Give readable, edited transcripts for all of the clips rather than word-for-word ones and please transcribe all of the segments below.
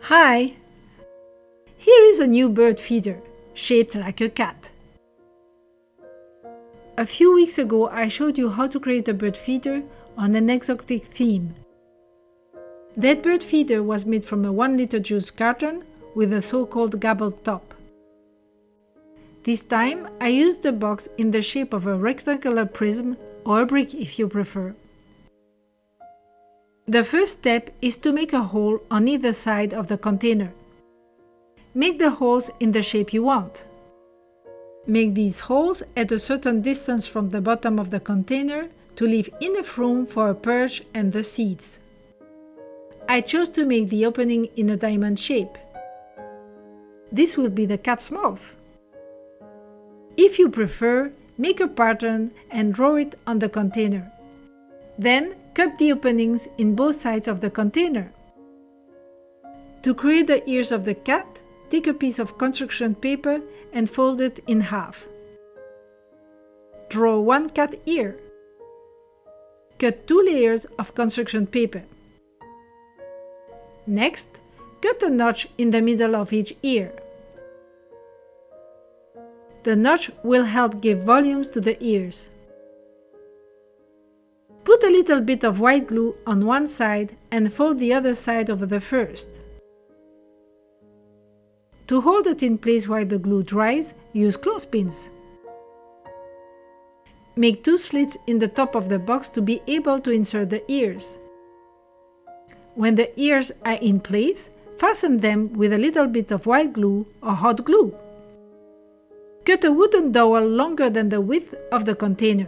Hi! Here is a new bird feeder, shaped like a cat. A few weeks ago I showed you how to create a bird feeder on an exotic theme. That bird feeder was made from a 1-liter juice carton with a so-called gabbled top. This time I used the box in the shape of a rectangular prism or a brick if you prefer. The first step is to make a hole on either side of the container. Make the holes in the shape you want. Make these holes at a certain distance from the bottom of the container to leave enough room for a perch and the seeds. I chose to make the opening in a diamond shape. This will be the cat's mouth. If you prefer, make a pattern and draw it on the container. Then cut the openings in both sides of the container. To create the ears of the cat, take a piece of construction paper and fold it in half. Draw one cat ear. Cut 2 layers of construction paper. Next, cut a notch in the middle of each ear. The notch will help give volumes to the ears. Put a little bit of white glue on one side and fold the other side over the first. To hold it in place while the glue dries, use clothespins. Make 2 slits in the top of the box to be able to insert the ears. When the ears are in place, fasten them with a little bit of white glue or hot glue. Cut a wooden dowel longer than the width of the container.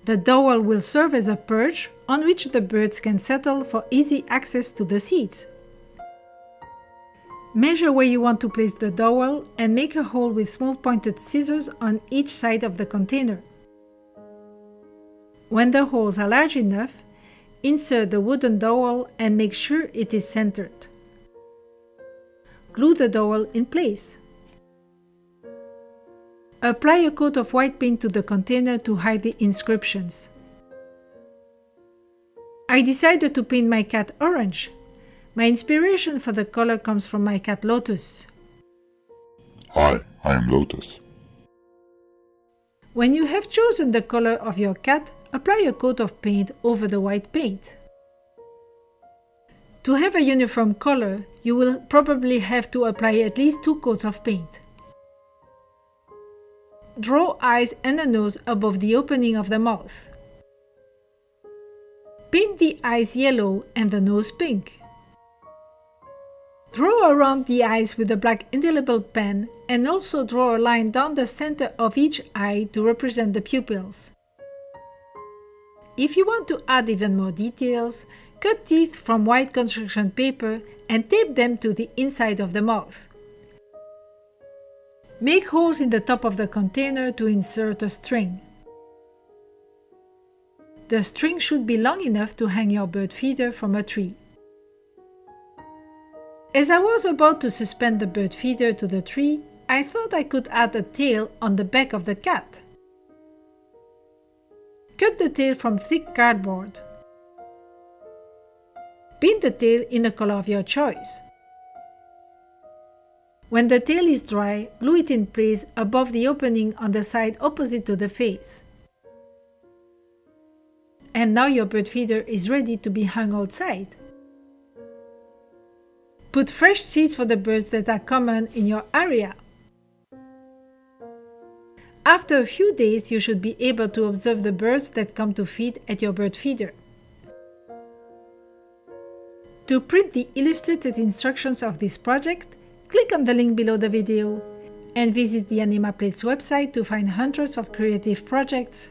The dowel will serve as a perch on which the birds can settle for easy access to the seeds. Measure where you want to place the dowel and make a hole with small pointed scissors on each side of the container. When the holes are large enough, insert the wooden dowel and make sure it is centered. Glue the dowel in place. Apply a coat of white paint to the container to hide the inscriptions. I decided to paint my cat orange. My inspiration for the color comes from my cat Lotus. Hi, I am Lotus. When you have chosen the color of your cat, apply a coat of paint over the white paint. To have a uniform color, you will probably have to apply at least 2 coats of paint. Draw eyes and a nose above the opening of the mouth. Paint the eyes yellow and the nose pink. Draw around the eyes with a black indelible pen and also draw a line down the center of each eye to represent the pupils. If you want to add even more details, cut teeth from white construction paper and tape them to the inside of the mouth. Make holes in the top of the container to insert a string. The string should be long enough to hang your bird feeder from a tree. As I was about to suspend the bird feeder to the tree, I thought I could add a tail on the back of the cat. Cut the tail from thick cardboard. Paint the tail in the color of your choice. When the tail is dry, glue it in place above the opening on the side opposite to the face. And now your bird feeder is ready to be hung outside. Put fresh seeds for the birds that are common in your area. After a few days, you should be able to observe the birds that come to feed at your bird feeder. To print the illustrated instructions of this project, click on the link below the video and visit the Anima Plates website to find hundreds of creative projects.